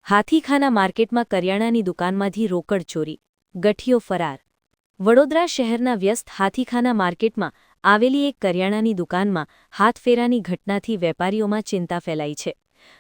હાથીખાના માર્કેટમાં કરિયાણાની દુકાનમાંથી રોકડ ચોરી, ગઠિયો ફરાર. વડોદરા શહેરના વ્યસ્ત હાથીખાના માર્કેટમાં આવેલી એક કરિયાણાની દુકાનમાં હાથફેરાની ઘટનાથી વેપારીઓમાં ચિંતા ફેલાઈ છે.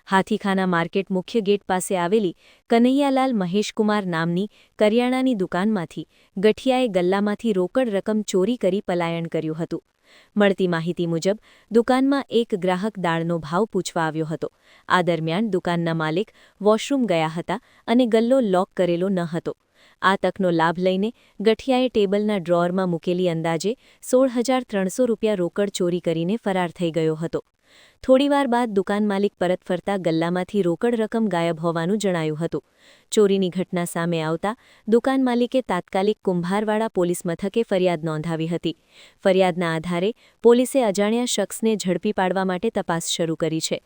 હાથીખાના માર્કેટ મુખ્ય ગેટ પાસે આવેલી કનૈયાલાલ મહેશકુમાર નામની કરિયાણાની દુકાનમાંથી ગઠિયાએ ગલ્લામાંથી રોકડ રકમ ચોરી કરી પલાયન કર્યું હતું. મળતી માહિતી મુજબ દુકાનમાં એક ગ્રાહક દાળનો ભાવ પૂછવા આવ્યો હતો. આ દરમિયાન દુકાનના માલિક વોશરૂમ ગયા હતા અને ગલ્લો લોક કરેલો ન હતો. આ તકનો લાભ લઈને ગઠિયાએ ટેબલના ડ્રોઅરમાં મૂકેલી અંદાજે 16,300 રૂપિયા રોકડ ચોરી કરીને ફરાર થઈ ગયો હતો. થોડીવાર બાદ દુકાન માલિક પરત ફરતા ગલ્લામાંથી રોકડ રકમ ગાયબ હોવાનું જણાયું હતું. ચોરીની ઘટના સામે આવતા દુકાન માલિકે તાત્કાલિક કુંભારવાડા પોલીસ મથકે ફરિયાદ નોંધાવી હતી. ફરિયાદના આધારે પોલીસે અજાણ્યા શખ્સને ઝડપી પાડવા માટે તપાસ શરૂ કરી છે.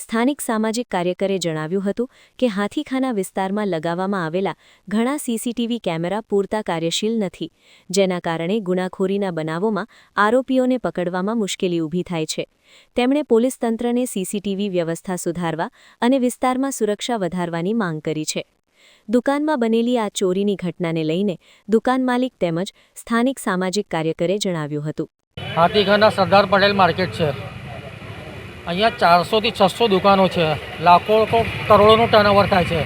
સ્થાનિક સામાજિક કાર્યકરે જણાવ્યું હતું કે હાથીખાના વિસ્તારમાં લગાવવામાં આવેલા ઘણા સીસીટીવી કેમેરા પૂરતા કાર્યશીલ નથી, જેના કારણે ગુનાખોરીના બનાવોમાં આરોપીઓને પકડવામાં મુશ્કેલી ઊભી થાય છે. તેમણે પોલીસ તંત્રને સીસીટીવી વ્યવસ્થા સુધારવા અને વિસ્તારમાં સુરક્ષા વધારવાની માંગ કરી છે. દુકાનમાં બનેલી આ ચોરીની ઘટનાને લઈને દુકાન માલિક તેમજ સ્થાનિક સામાજિક કાર્યકરે જણાવ્યું હતું. હાથીખાના સરદાર પટેલ માર્કેટ છે. અહીંયા 400 થી 600 દુકાનો છે. લાખો કરોડોનું ટર્નઓવર થાય છે.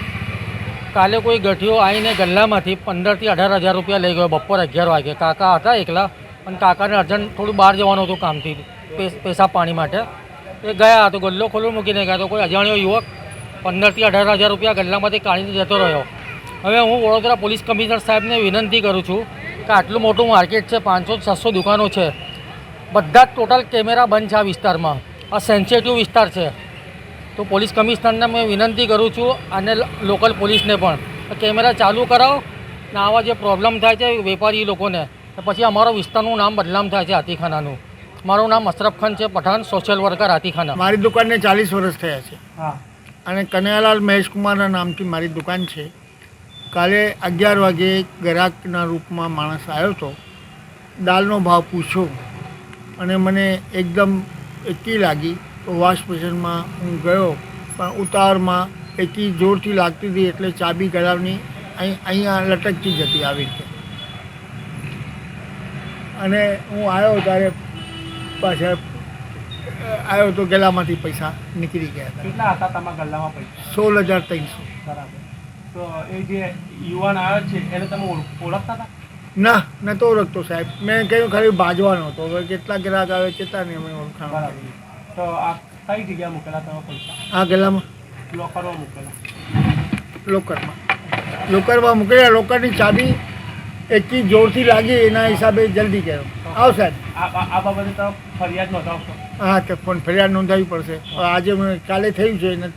કાલે કોઈ ગઠિયો આવીને ગલ્લામાંથી 15,000 થી 18,000 રૂપિયા લઈ ગયો. બપોર 11 વાગે કાકા હતા એકલા, પણ કાકાને અર્જન્ટ થોડું બહાર જવાનું હતું કામથી, પેશાબ પાણી માટે. એ ગયા તો ગલ્લો ખોલો મૂકીને ગયા તો કોઈ અજાણ્યો યુવક 15,000 થી 18,000 રૂપિયા ગલ્લામાંથી કાઢીને જતો રહ્યો. હવે હું વડોદરા પોલીસ કમિશનર સાહેબને વિનંતી કરું છું કે આટલું મોટું માર્કેટ છે, 500-600 દુકાનો છે, બધા જ ટોટલ કેમેરા બંધ છે આ વિસ્તારમાં. આ સેન્સિટિવ વિસ્તાર છે. તો પોલીસ કમિશનરને મેં વિનંતી કરું છું અને લોકલ પોલીસને પણ કેમેરા ચાલુ કરાવો ને આવા જે પ્રોબ્લેમ થાય છે વેપારી લોકોને, પછી અમારો વિસ્તારનું નામ બદનામ થાય છે હાથીખાનાનું. મારું નામ અશરફ ખાન છે, પઠાણ, સોશિયલ વર્કર હાથીખાના. મારી દુકાનને 40 વર્ષ થયા છે. હા. અને કનૈયાલાલ મહેશકુમારના નામથી મારી દુકાન છે. કાલે 11 વાગે ગ્રાહકના રૂપમાં માણસ આવ્યો હતો. દાળનો ભાવ પૂછ્યો અને મને એકદમ એકી લાગી તો વોશ બેસિનમાં હું ગયો, પણ ઉતાવળમાં એકી જોરથી લાગતી હતી એટલે ચાબી ગળાવની અહીંયા લટકતી જતી આવી રીતે. અને હું આવ્યો ત્યારે પાછા આવ્યો તો ગલ્લામાંથી પૈસા નીકળી ગયા હતા. કેટલા હતા તમારા ગલ્લામાં પૈસા? 16,300. બરાબર. તો એ જે યુવાન આવ્યો છે એને તમે ઓળખતા હતા? ના, નહોતો ઓળખતો સાહેબ. મેં કહ્યું ખાલી બાજવાનો હતો. હવે કેટલા ગ્રાહક આવે કેટલા નહીં અમે ઓળખાણ. બરાબર. તો આ કઈ જગ્યાએ મૂકેલા તમે પૈસા? આ ગલ્લામાં લોકરમાં મૂકેલા? લોકરમાં મૂકેલા. લોકરની ચાબી એટલી જોરથી લાગી એના હિસાબે જલ્દી ગયો. આવો સાહેબ. આ બાબતે તમે ફરિયાદ નોંધાવશો? હા, તો પણ ફરિયાદ નોંધાવવી પડશે. આજે કાલે થયું છે એને